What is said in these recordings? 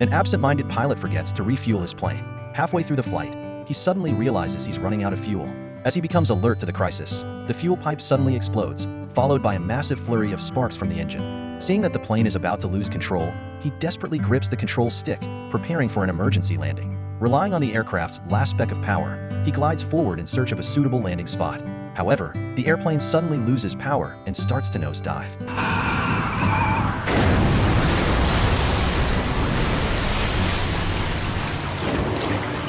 An absent-minded pilot forgets to refuel his plane. Halfway through the flight, he suddenly realizes he's running out of fuel. As he becomes alert to the crisis, the fuel pipe suddenly explodes, followed by a massive flurry of sparks from the engine. Seeing that the plane is about to lose control, he desperately grips the control stick, preparing for an emergency landing. Relying on the aircraft's last speck of power, he glides forward in search of a suitable landing spot. However, the airplane suddenly loses power and starts to nosedive.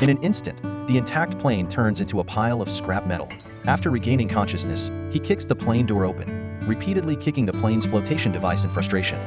In an instant, the intact plane turns into a pile of scrap metal. After regaining consciousness, he kicks the plane door open, repeatedly kicking the plane's flotation device in frustration.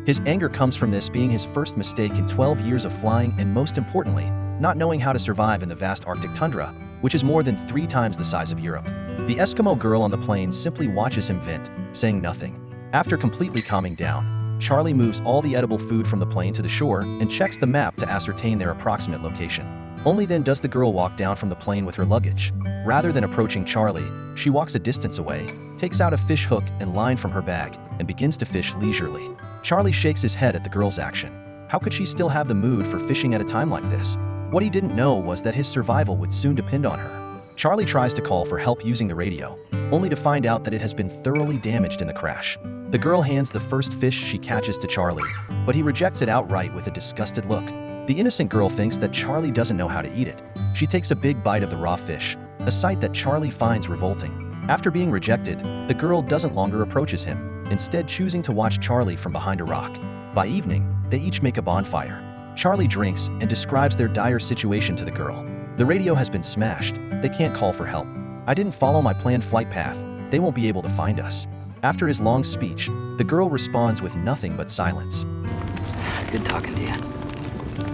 His anger comes from this being his first mistake in 12 years of flying and, most importantly, not knowing how to survive in the vast Arctic tundra, which is more than 3 times the size of Europe. The Eskimo girl on the plane simply watches him vent, saying nothing. After completely calming down, Charlie moves all the edible food from the plane to the shore and checks the map to ascertain their approximate location. Only then does the girl walk down from the plane with her luggage. Rather than approaching Charlie, she walks a distance away, takes out a fish hook and line from her bag, and begins to fish leisurely. Charlie shakes his head at the girl's action. How could she still have the mood for fishing at a time like this? What he didn't know was that his survival would soon depend on her. Charlie tries to call for help using the radio, only to find out that it has been thoroughly damaged in the crash. The girl hands the first fish she catches to Charlie, but he rejects it outright with a disgusted look. The innocent girl thinks that Charlie doesn't know how to eat it. She takes a big bite of the raw fish, a sight that Charlie finds revolting. After being rejected, the girl doesn't longer approaches him, instead choosing to watch Charlie from behind a rock. By evening, they each make a bonfire. Charlie drinks and describes their dire situation to the girl. The radio has been smashed. They can't call for help. I didn't follow my planned flight path. They won't be able to find us. After his long speech, the girl responds with nothing but silence. Good talking to you.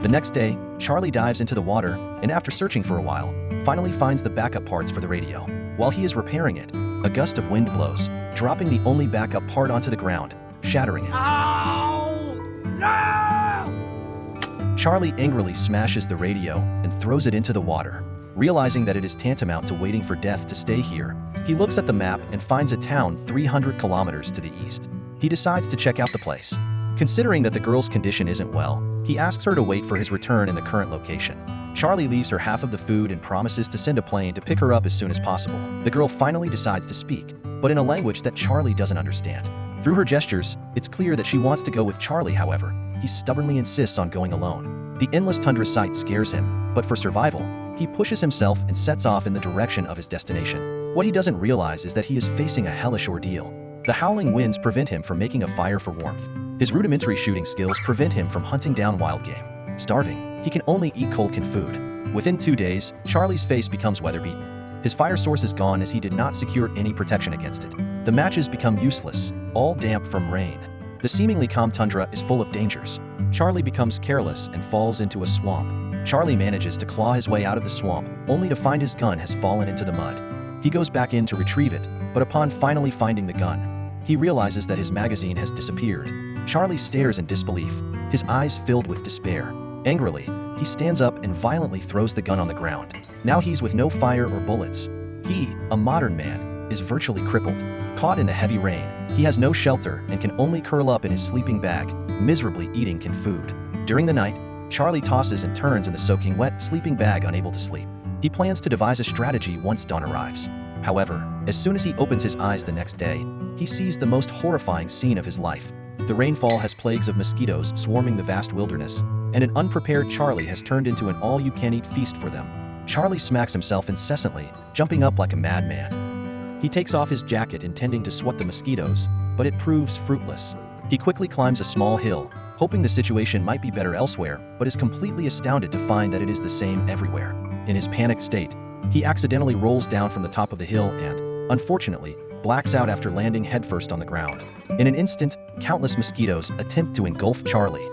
The next day, Charlie dives into the water and, after searching for a while, finally finds the backup parts for the radio. While he is repairing it, a gust of wind blows, dropping the only backup part onto the ground, shattering it. Oh, no! Charlie angrily smashes the radio and throws it into the water. Realizing that it is tantamount to waiting for death to stay here, he looks at the map and finds a town 300 kilometers to the east. He decides to check out the place. Considering that the girl's condition isn't well, he asks her to wait for his return in the current location. Charlie leaves her half of the food and promises to send a plane to pick her up as soon as possible. The girl finally decides to speak, but in a language that Charlie doesn't understand. Through her gestures, it's clear that she wants to go with Charlie. However, he stubbornly insists on going alone. The endless tundra sight scares him, but for survival, he pushes himself and sets off in the direction of his destination. What he doesn't realize is that he is facing a hellish ordeal. The howling winds prevent him from making a fire for warmth. His rudimentary shooting skills prevent him from hunting down wild game. Starving, he can only eat cold canned food. Within 2 days, Charlie's face becomes weather-beaten. His fire source is gone as he did not secure any protection against it. The matches become useless, all damp from rain. The seemingly calm tundra is full of dangers. Charlie becomes careless and falls into a swamp. Charlie manages to claw his way out of the swamp, only to find his gun has fallen into the mud. He goes back in to retrieve it, but upon finally finding the gun, he realizes that his magazine has disappeared. Charlie stares in disbelief, his eyes filled with despair. Angrily, he stands up and violently throws the gun on the ground. Now he's with no fire or bullets. He, a modern man, is virtually crippled. Caught in the heavy rain, he has no shelter and can only curl up in his sleeping bag, miserably eating canned food. During the night, Charlie tosses and turns in the soaking wet sleeping bag, unable to sleep. He plans to devise a strategy once dawn arrives. However, as soon as he opens his eyes the next day, he sees the most horrifying scene of his life. The rainfall has plagues of mosquitoes swarming the vast wilderness, and an unprepared Charlie has turned into an all-you-can-eat feast for them. Charlie smacks himself incessantly, jumping up like a madman. He takes off his jacket intending to swat the mosquitoes, but it proves fruitless. He quickly climbs a small hill, hoping the situation might be better elsewhere, but is completely astounded to find that it is the same everywhere. In his panicked state, he accidentally rolls down from the top of the hill and, unfortunately, blacks out after landing headfirst on the ground. In an instant, countless mosquitoes attempt to engulf Charlie.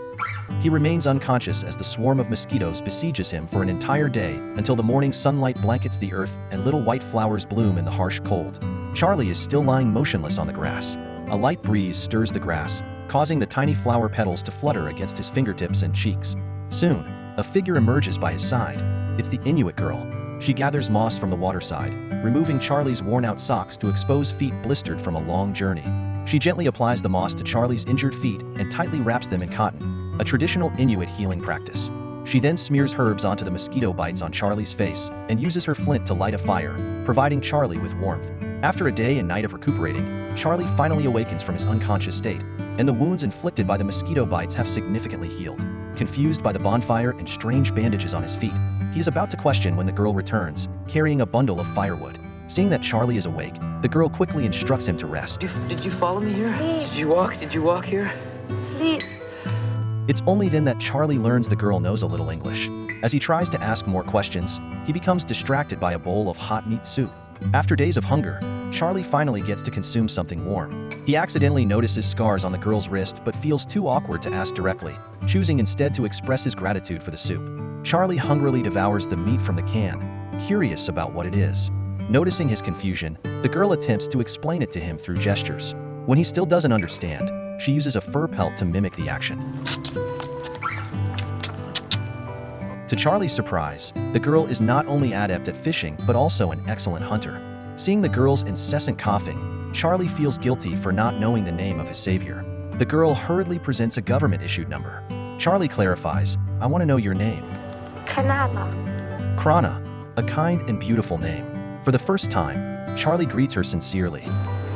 He remains unconscious as the swarm of mosquitoes besieges him for an entire day until the morning sunlight blankets the earth and little white flowers bloom in the harsh cold. Charlie is still lying motionless on the grass. A light breeze stirs the grass, causing the tiny flower petals to flutter against his fingertips and cheeks. Soon, a figure emerges by his side. It's the Inuit girl. She gathers moss from the waterside, removing Charlie's worn-out socks to expose feet blistered from a long journey. She gently applies the moss to Charlie's injured feet and tightly wraps them in cotton, a traditional Inuit healing practice. She then smears herbs onto the mosquito bites on Charlie's face and uses her flint to light a fire, providing Charlie with warmth. After a day and night of recuperating, Charlie finally awakens from his unconscious state, and the wounds inflicted by the mosquito bites have significantly healed. Confused by the bonfire and strange bandages on his feet, he is about to question when the girl returns, carrying a bundle of firewood. Seeing that Charlie is awake, the girl quickly instructs him to rest. Did you follow me here? Sleep. Did you walk here? Sleep. It's only then that Charlie learns the girl knows a little English. As he tries to ask more questions, he becomes distracted by a bowl of hot meat soup. After days of hunger, Charlie finally gets to consume something warm. He accidentally notices scars on the girl's wrist but feels too awkward to ask directly, choosing instead to express his gratitude for the soup. Charlie hungrily devours the meat from the can, curious about what it is. Noticing his confusion, the girl attempts to explain it to him through gestures. When he still doesn't understand, she uses a fur pelt to mimic the action. To Charlie's surprise, the girl is not only adept at fishing but also an excellent hunter. Seeing the girl's incessant coughing, Charlie feels guilty for not knowing the name of his savior. The girl hurriedly presents a government-issued number. Charlie clarifies, "I want to know your name." Kanala. Krana, a kind and beautiful name. For the first time, Charlie greets her sincerely.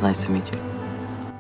Nice to meet you.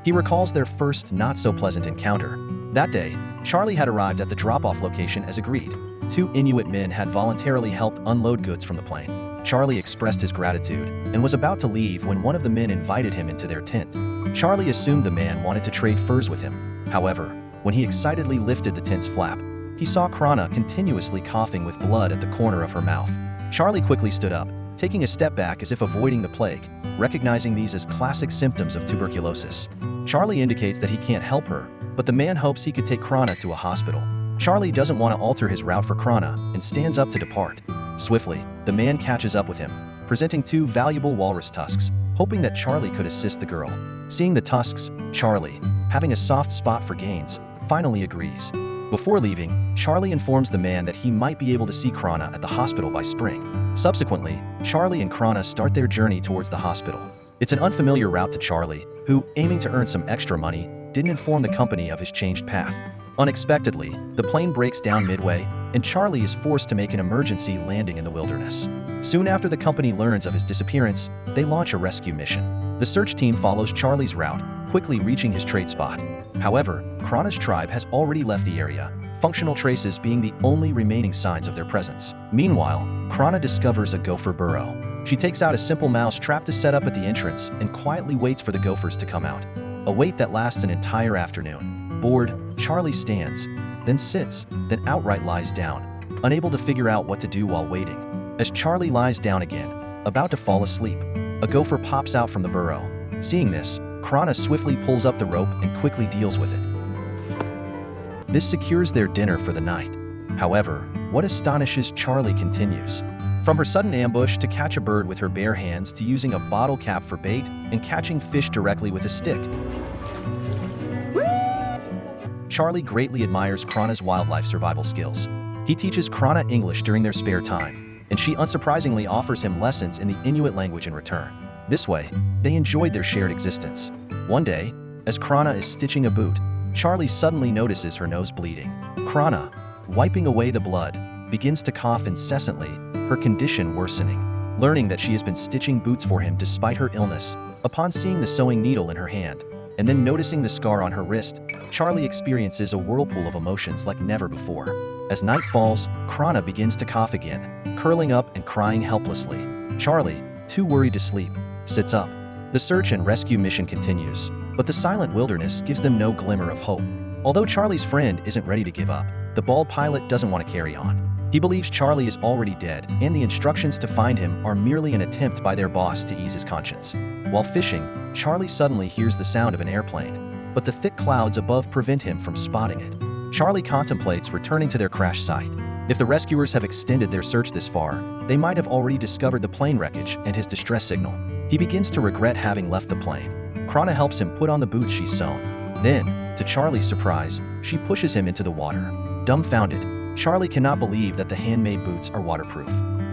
He recalls their first not-so-pleasant encounter. That day, Charlie had arrived at the drop-off location as agreed. 2 Inuit men had voluntarily helped unload goods from the plane. Charlie expressed his gratitude and was about to leave when one of the men invited him into their tent. Charlie assumed the man wanted to trade furs with him. However, when he excitedly lifted the tent's flap, he saw Krana continuously coughing with blood at the corner of her mouth. Charlie quickly stood up, taking a step back as if avoiding the plague, recognizing these as classic symptoms of tuberculosis. Charlie indicates that he can't help her, but the man hopes he could take Krana to a hospital. Charlie doesn't want to alter his route for Krana and stands up to depart. Swiftly, the man catches up with him, presenting 2 valuable walrus tusks, hoping that Charlie could assist the girl. Seeing the tusks, Charlie, having a soft spot for gains, finally agrees. Before leaving, Charlie informs the man that he might be able to see Krana at the hospital by spring. Subsequently, Charlie and Krana start their journey towards the hospital. It's an unfamiliar route to Charlie, who, aiming to earn some extra money, didn't inform the company of his changed path. Unexpectedly, the plane breaks down midway, and Charlie is forced to make an emergency landing in the wilderness. Soon after the company learns of his disappearance, they launch a rescue mission. The search team follows Charlie's route, quickly reaching his trade spot. However, Krana's tribe has already left the area, functional traces being the only remaining signs of their presence. Meanwhile, Krana discovers a gopher burrow. She takes out a simple mouse trap to set up at the entrance and quietly waits for the gophers to come out. A wait that lasts an entire afternoon. Bored, Charlie stands, then sits, then outright lies down, unable to figure out what to do while waiting. As Charlie lies down again, about to fall asleep, a gopher pops out from the burrow. Seeing this, Krana swiftly pulls up the rope and quickly deals with it. This secures their dinner for the night. However, what astonishes Charlie continues. From her sudden ambush to catch a bird with her bare hands to using a bottle cap for bait and catching fish directly with a stick. Charlie greatly admires Krana's wildlife survival skills. He teaches Krana English during their spare time, and she unsurprisingly offers him lessons in the Inuit language in return. This way, they enjoyed their shared existence. One day, as Krana is stitching a boot, Charlie suddenly notices her nose bleeding. Krana, wiping away the blood, begins to cough incessantly, her condition worsening. Learning that she has been stitching boots for him despite her illness, upon seeing the sewing needle in her hand, and then noticing the scar on her wrist, Charlie experiences a whirlpool of emotions like never before. As night falls, Krana begins to cough again, curling up and crying helplessly. Charlie, too worried to sleep, sits up. The search and rescue mission continues, but the silent wilderness gives them no glimmer of hope. Although Charlie's friend isn't ready to give up, the bald pilot doesn't want to carry on. He believes Charlie is already dead, and the instructions to find him are merely an attempt by their boss to ease his conscience. While fishing, Charlie suddenly hears the sound of an airplane, but the thick clouds above prevent him from spotting it. Charlie contemplates returning to their crash site. If the rescuers have extended their search this far, they might have already discovered the plane wreckage and his distress signal. He begins to regret having left the plane. Krana helps him put on the boots she's sewn. Then, to Charlie's surprise, she pushes him into the water. Dumbfounded, Charlie cannot believe that the handmade boots are waterproof.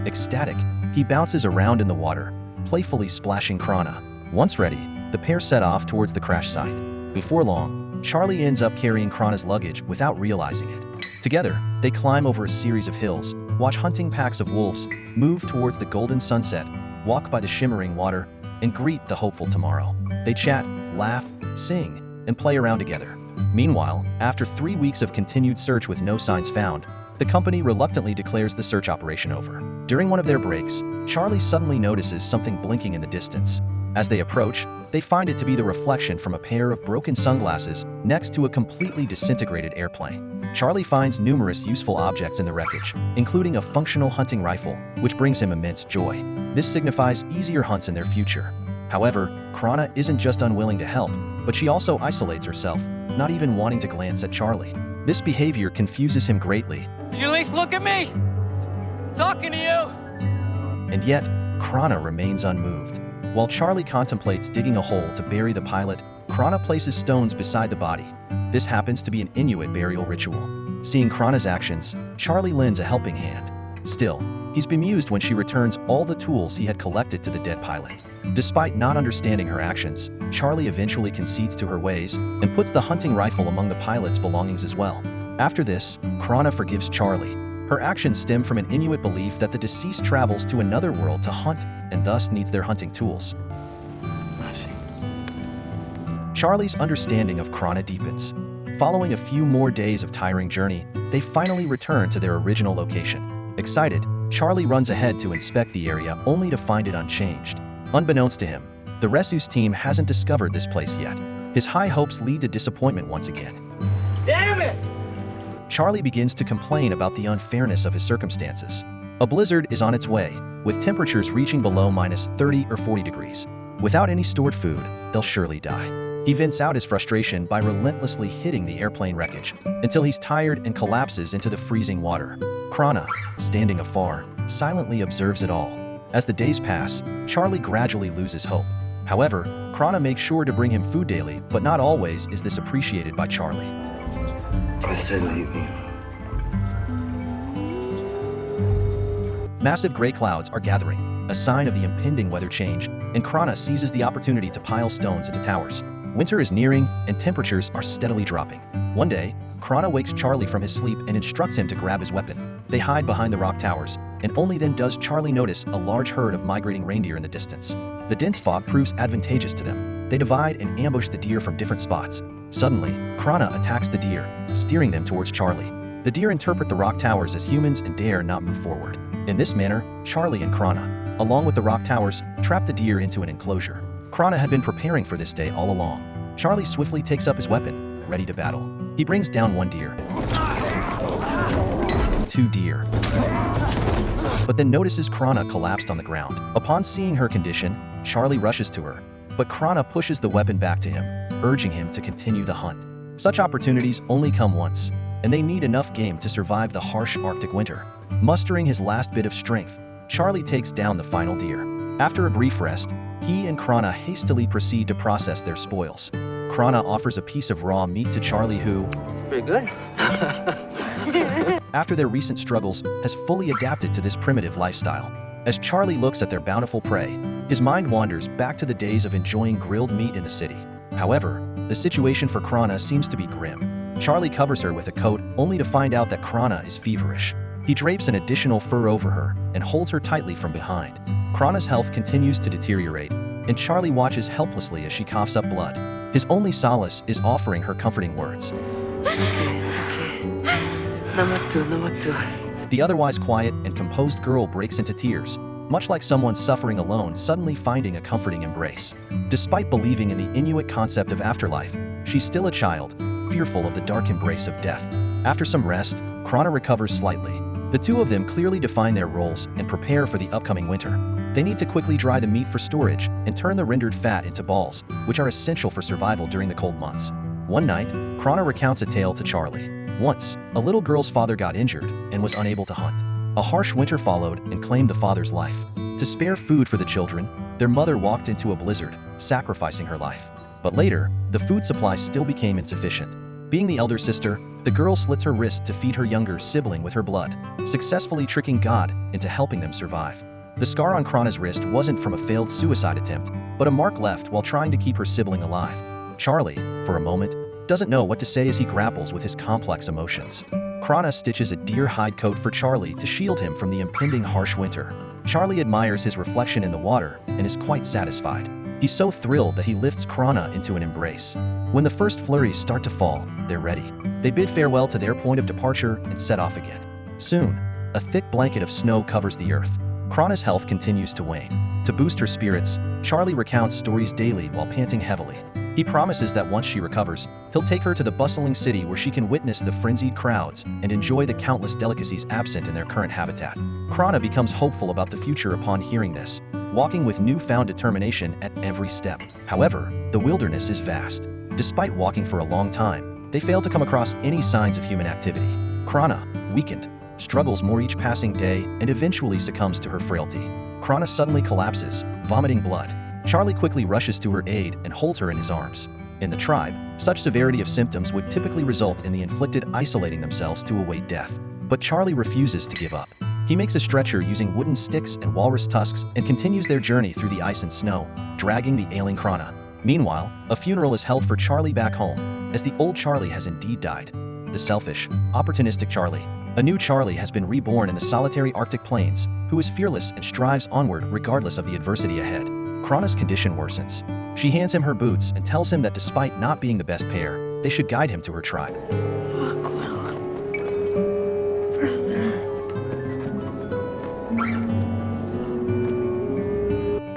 Ecstatic, he bounces around in the water, playfully splashing Krana. Once ready, the the pair set off towards the crash site. Before long, Charlie ends up carrying Krana's luggage without realizing it. Together, they climb over a series of hills, watch hunting packs of wolves, move towards the golden sunset, walk by the shimmering water, and greet the hopeful tomorrow. They chat, laugh, sing, and play around together. Meanwhile, after 3 weeks of continued search with no signs found, the company reluctantly declares the search operation over. During one of their breaks, Charlie suddenly notices something blinking in the distance. As they approach, they find it to be the reflection from a pair of broken sunglasses next to a completely disintegrated airplane. Charlie finds numerous useful objects in the wreckage, including a functional hunting rifle, which brings him immense joy. This signifies easier hunts in their future. However, Krana isn't just unwilling to help, but she also isolates herself, not even wanting to glance at Charlie. This behavior confuses him greatly. Did you at least look at me? Talking to you! And yet, Krana remains unmoved. While Charlie contemplates digging a hole to bury the pilot, Krana places stones beside the body. This happens to be an Inuit burial ritual. Seeing Krana's actions, Charlie lends a helping hand. Still, he's bemused when she returns all the tools he had collected to the dead pilot. Despite not understanding her actions, Charlie eventually concedes to her ways and puts the hunting rifle among the pilot's belongings as well. After this, Krana forgives Charlie. Her actions stem from an Inuit belief that the deceased travels to another world to hunt and thus needs their hunting tools. I see. Charlie's understanding of Krana deepens. Following a few more days of tiring journey, they finally return to their original location. Excited, Charlie runs ahead to inspect the area only to find it unchanged. Unbeknownst to him, the rescues team hasn't discovered this place yet. His high hopes lead to disappointment once again. Damn it! Charlie begins to complain about the unfairness of his circumstances. A blizzard is on its way, with temperatures reaching below -30 or 40 degrees. Without any stored food, they'll surely die. He vents out his frustration by relentlessly hitting the airplane wreckage until he's tired and collapses into the freezing water. Krana, standing afar, silently observes it all. As the days pass, Charlie gradually loses hope. However, Krana makes sure to bring him food daily, but not always is this appreciated by Charlie. I said leave me. Massive gray clouds are gathering, a sign of the impending weather change, and Krana seizes the opportunity to pile stones into towers. Winter is nearing, and temperatures are steadily dropping. One day, Krana wakes Charlie from his sleep and instructs him to grab his weapon. They hide behind the rock towers, and only then does Charlie notice a large herd of migrating reindeer in the distance. The dense fog proves advantageous to them. They divide and ambush the deer from different spots. Suddenly, Krana attacks the deer, steering them towards Charlie. The deer interpret the rock towers as humans and dare not move forward. In this manner, Charlie and Krana, along with the rock towers, trap the deer into an enclosure. Krana had been preparing for this day all along. Charlie swiftly takes up his weapon, ready to battle. He brings down 1 deer, 2 deer, but then notices Krana collapsed on the ground. Upon seeing her condition, Charlie rushes to her, but Krana pushes the weapon back to him, urging him to continue the hunt. Such opportunities only come once, and they need enough game to survive the harsh Arctic winter. Mustering his last bit of strength, Charlie takes down the final deer. After a brief rest, he and Krana hastily proceed to process their spoils. Krana offers a piece of raw meat to Charlie who, Pretty good. after their recent struggles, has fully adapted to this primitive lifestyle. As Charlie looks at their bountiful prey, his mind wanders back to the days of enjoying grilled meat in the city. However, the situation for Krana seems to be grim. Charlie covers her with a coat only to find out that Krana is feverish. He drapes an additional fur over her and holds her tightly from behind. Krana's health continues to deteriorate, and Charlie watches helplessly as she coughs up blood. His only solace is offering her comforting words. Namatu. The otherwise quiet and composed girl breaks into tears, much like someone suffering alone suddenly finding a comforting embrace. Despite believing in the Inuit concept of afterlife, she's still a child, fearful of the dark embrace of death. After some rest, Krana recovers slightly. The two of them clearly define their roles and prepare for the upcoming winter. They need to quickly dry the meat for storage and turn the rendered fat into balls, which are essential for survival during the cold months. One night, Krana recounts a tale to Charlie. Once, a little girl's father got injured and was unable to hunt. A harsh winter followed and claimed the father's life. To spare food for the children, their mother walked into a blizzard, sacrificing her life. But later, the food supply still became insufficient. Being the elder sister, the girl slits her wrist to feed her younger sibling with her blood, successfully tricking God into helping them survive. The scar on Krana's wrist wasn't from a failed suicide attempt, but a mark left while trying to keep her sibling alive. Charlie, for a moment, doesn't know what to say as he grapples with his complex emotions. Krana stitches a deer hide coat for Charlie to shield him from the impending harsh winter. Charlie admires his reflection in the water and is quite satisfied. He's so thrilled that he lifts Krana into an embrace. When the first flurries start to fall, they're ready. They bid farewell to their point of departure and set off again. Soon, a thick blanket of snow covers the earth. Krana's health continues to wane. To boost her spirits, Charlie recounts stories daily while panting heavily. He promises that once she recovers, he'll take her to the bustling city where she can witness the frenzied crowds and enjoy the countless delicacies absent in their current habitat. Krana becomes hopeful about the future upon hearing this, walking with newfound determination at every step. However, the wilderness is vast. Despite walking for a long time, they fail to come across any signs of human activity. Krana, weakened, struggles more each passing day and eventually succumbs to her frailty. Krana suddenly collapses, vomiting blood. Charlie quickly rushes to her aid and holds her in his arms. In the tribe, such severity of symptoms would typically result in the inflicted isolating themselves to await death. But Charlie refuses to give up. He makes a stretcher using wooden sticks and walrus tusks and continues their journey through the ice and snow, dragging the ailing Krana. Meanwhile, a funeral is held for Charlie back home, as the old Charlie has indeed died. The selfish, opportunistic Charlie. A new Charlie has been reborn in the solitary Arctic plains, who is fearless and strives onward regardless of the adversity ahead. Krana's condition worsens. She hands him her boots and tells him that despite not being the best pair, they should guide him to her tribe. Walk well, brother.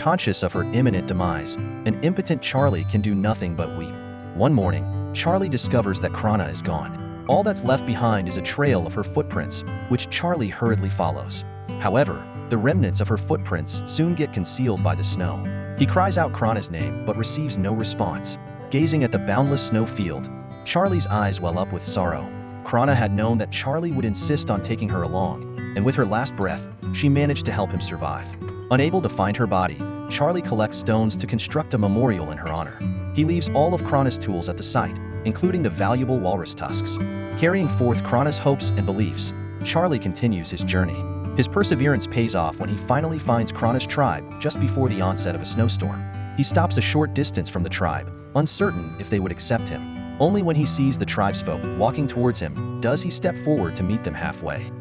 Conscious of her imminent demise, an impotent Charlie can do nothing but weep. One morning, Charlie discovers that Krana is gone. All that's left behind is a trail of her footprints, which Charlie hurriedly follows. However, the remnants of her footprints soon get concealed by the snow. He cries out Krana's name but receives no response. Gazing at the boundless snow field, Charlie's eyes well up with sorrow. Krana had known that Charlie would insist on taking her along, and with her last breath, she managed to help him survive. Unable to find her body, Charlie collects stones to construct a memorial in her honor. He leaves all of Krana's tools at the site, including the valuable walrus tusks. Carrying forth Krana's hopes and beliefs, Charlie continues his journey. His perseverance pays off when he finally finds Krana's tribe just before the onset of a snowstorm. He stops a short distance from the tribe, uncertain if they would accept him. Only when he sees the tribesfolk walking towards him does he step forward to meet them halfway.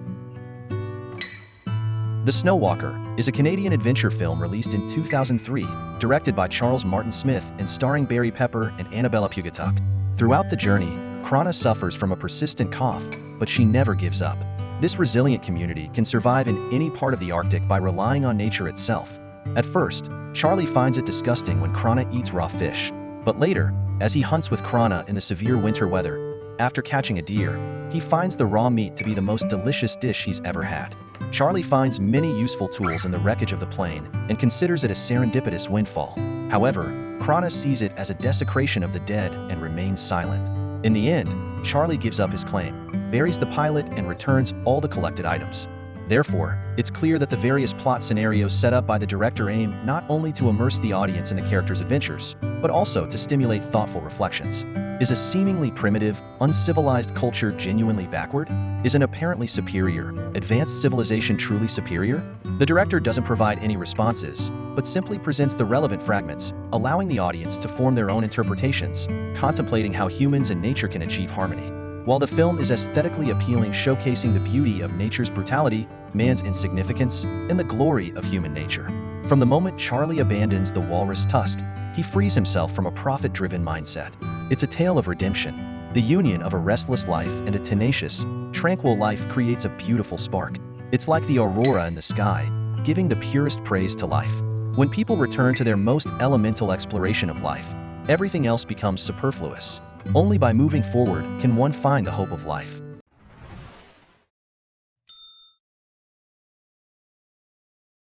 The Snow Walker is a Canadian adventure film released in 2003, directed by Charles Martin Smith and starring Barry Pepper and Annabella Pugatuk. Throughout the journey, Krana suffers from a persistent cough, but she never gives up. This resilient community can survive in any part of the Arctic by relying on nature itself. At first, Charlie finds it disgusting when Krana eats raw fish. But later, as he hunts with Krana in the severe winter weather, after catching a deer, he finds the raw meat to be the most delicious dish he's ever had. Charlie finds many useful tools in the wreckage of the plane and considers it a serendipitous windfall. However, Krana sees it as a desecration of the dead and remains silent. In the end, Charlie gives up his claim, buries the pilot, and returns all the collected items. Therefore, it's clear that the various plot scenarios set up by the director aim not only to immerse the audience in the characters' adventures, but also to stimulate thoughtful reflections. Is a seemingly primitive, uncivilized culture genuinely backward? Is an apparently superior, advanced civilization truly superior? The director doesn't provide any responses, but simply presents the relevant fragments, allowing the audience to form their own interpretations, contemplating how humans and nature can achieve harmony. While the film is aesthetically appealing, showcasing the beauty of nature's brutality, man's insignificance, and the glory of human nature. From the moment Charlie abandons the walrus tusk, he frees himself from a profit-driven mindset. It's a tale of redemption. The union of a restless life and a tenacious, tranquil life creates a beautiful spark. It's like the aurora in the sky, giving the purest praise to life. When people return to their most elemental exploration of life, everything else becomes superfluous. Only by moving forward can one find the hope of life.